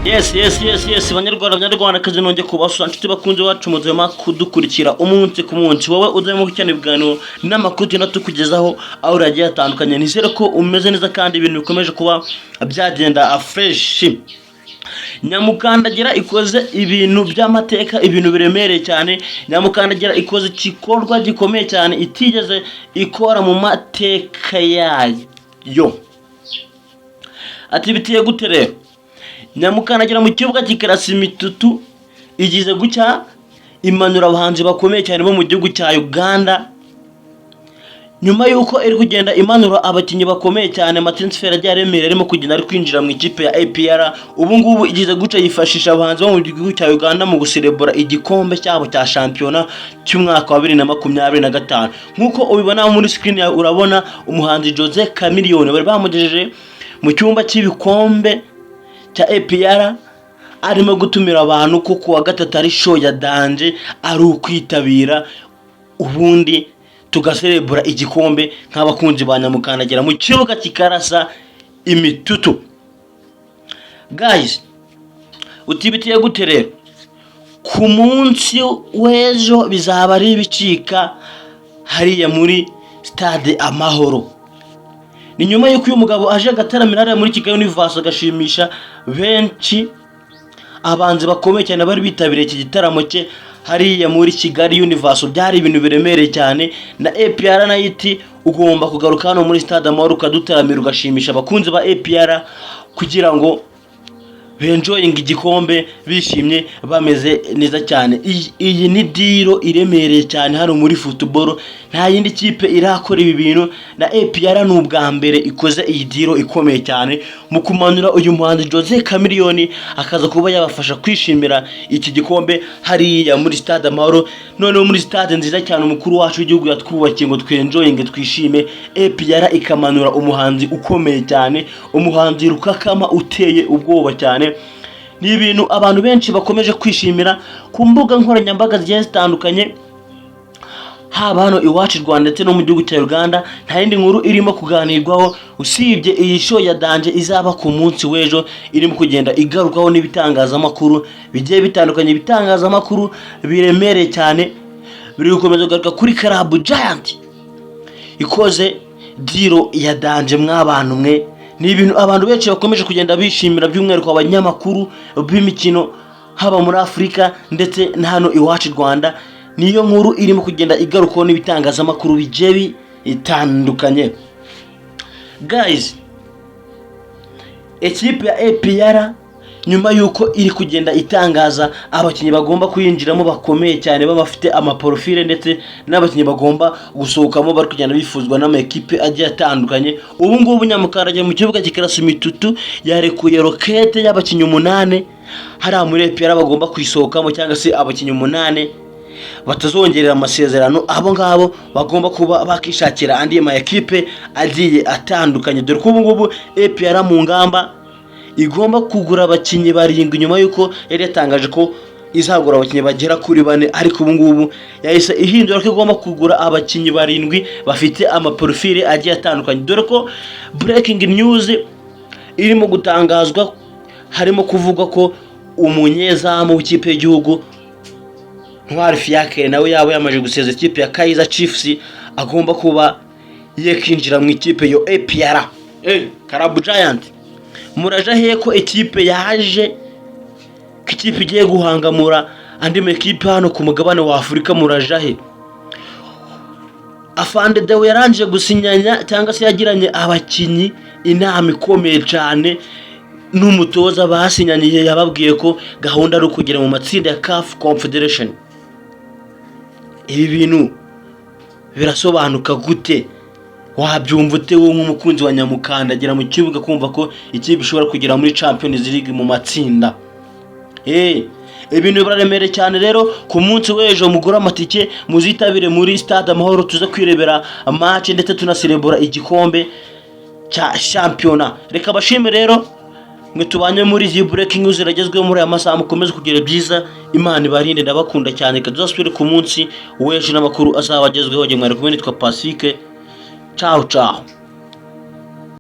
Yes banyarwandakazi nongeye kubasura nshuti bakunze wacu muzema kudukurikira umunsi ku munsi. Wowe uzemo gucyana ibiganiro n'amakuru tugenda tukugezaho aho uragiye atandukanye. Nizere ko umeze neza kandi ibintu bikomeje kuba byagenda fresh. Nyamukandagira ikoze ibintu by'amateka, ibintu biremereye cyane. Nyamukandagira ikoze igikorwa gikomeye cyane itigeze ikora mu mateka yayo. Ati bitiye gute rero? Nyamukandagira mu kibuga kikarasa imitutu igize gucya imanura abahanzi bakomeye cyane bo mu gihugu cya Uganda. Nyuma yuko iri kugenda imanura abakinyi bakomeye cyane, amatransfer agiye aremera arimo kugenda ari kwinjira mu ikipe ya APR. Ubu ngubu igize guca yifashisha abahanzi bo mu gihugu cya Uganda mu guserebura igikombe cyabo cya shampiyona cy'umwaka wa 2025. Nkuko ubibona muri screen yawe urabona umuhanzi Jose Chameleone bari bamugejeje mu cyumba cy'ibikombe cya APR, arimo gutumira abantu ko kuwa gatatu ari show ya danje ari ukwitabira ubundi tugaserebura igikombe nk'abakunzi ba Nyamukandagira mu kibuga kikarasa imitutu. Guys, utibitiye gute rero? Ku munsi w'ejo bizaba ari ibicika hariya muri stade Amahoro. Ni nyuma yuko uyu mugabo aje agataramira muri Kigali Universe agashimisha benshi abanzi bakomeye cyane bari bitabiriye iki gitaramo cye hariya muri Kigali Universe. Byari ibintu biremereye cyane, na APR na iti ugomba kugaruka hano muri stade Amahoro ukadutaramira ugashimisha abakunzi ba APR kugira ngo benjoying igikombe bishimye bameze neza cyane. Iyi ni diro iremereye cyane hano muri football, nta yindi kipe irakora ibi bintu, na APR n'ubwa mbere ikoze iyi diro ikomeye cyane mu kumanura uyu muhanzi Jose Chameleone akaza kuba yabafasha kwishimira iki gikombe hariya muri stade Amahoro. None muri stade nziza cyane umukuru wacu w'igihugu yatwubakiye ngo twenjoying twishime, APR ikamanura umuhanzi ukomeye cyane, umuhanzi rukakama uteye ubwoba cyane. Ni ibintu abantu benshi bakomeje kwishimira ku mbuga nkoranyambaga zigiye zitandukanye, haba hano iwacu Rwanda ndetse no mu gihugu cya Uganda. Nta yindi nkuru irimo kuganirwaho usibye iyi show ya danje izaba ku munsi w'ejo, irimo kugenda igarukaho n'ibitangazamakuru bigiye bitandukanye. Ibitangazamakuru biremereye cyane biri gukomeza kugaruka kuri Club Giant ikoze diro ya danje mw'abantu mwe. Ni ibintu abantu benshi bakomeje kugenda bishimira, by'umwihariko abanyamakuru b'imikino haba muri Afrika ndetse na hano iwacu Rwanda. Niyo nkuru irimo kugenda igarukaho n'ibitangazamakuru bigiye bitandukanye. Guys, equipe ya APR nyuma yuko iri kugenda itangaza abakinyi bagomba kuyinjiramo bakomeye cyane bafite amaprofile ndetse n'abakinyi bagomba gusohokamo bari kugenda bifuzwa n'ama equipe agiye atandukanye. Ubu ngubu Nyamukandagira mu kibuga kikarasa imitutu yarekuye rokete y'abakinyi 8 hari muri APR bagomba kwisohokamo, cyangwa se abakinyi 8 batazongerera amasezerano. Abo ngabo bagomba kuba bakishakira andi ma equipe agiye atandukanye, dore ko ubu ngubu APR mu ngamba igomba kugura abakinyi 7 nyuma yuko yari yatangaje ko izagura abakinyi bagera kuri 4, ariko ubu ngubu yahise ihindura ko igomba kugura abakinyi 7 bafite amaprofile agiye atandukanye. Dore ko breaking news irimo gutangazwa, harimo kuvuga ko umunyezamu w'ikipe y'igihugu Ntwari Fiacre nawe yaba yamaje gusezera ikipe ya Kaizer Chiefs agomba kuba yekinjira mu ikipe yo APR. Club Giant muraja he ko ekipe yaje kikipe igiye guhangamura andi mekipe hano ku mugabane wa Afrika? Muraja he? Afande Dewe yaranje gusinyanya cyangwa se yagiranye abakinyi inama ikomeye cyane n'umutoza basinyaniye, yababwiye ko gahunda ari kugera mu matsinda ya CAF Confederation. Ibi bintu birasobanuka gute? Wabyumva ute wowe nk'umukunzi wa Nyamukandagira mu kibuga kumva ko ikipe ishobora kugera muri Champions League mu matsinda? Ibintu biraremereye cyane rero. Ku munsi w'ejo mugura amatike muzitabire muri stade Amahoro tuza kwirebera match ndetse tunaserebura igikombe cya shampiyona. Reka bashime rero mwe tubanye muri iyi breaking news iragezweho muri aya masaha. Mukomeze kugira byiza, Imana ibarinde, ndabakunda cyane. Kadusubire ku munsi w'ejo n'amakuru azabagezweho. Nge mwari kumwe nitwa Pacifique. Ciao ciao.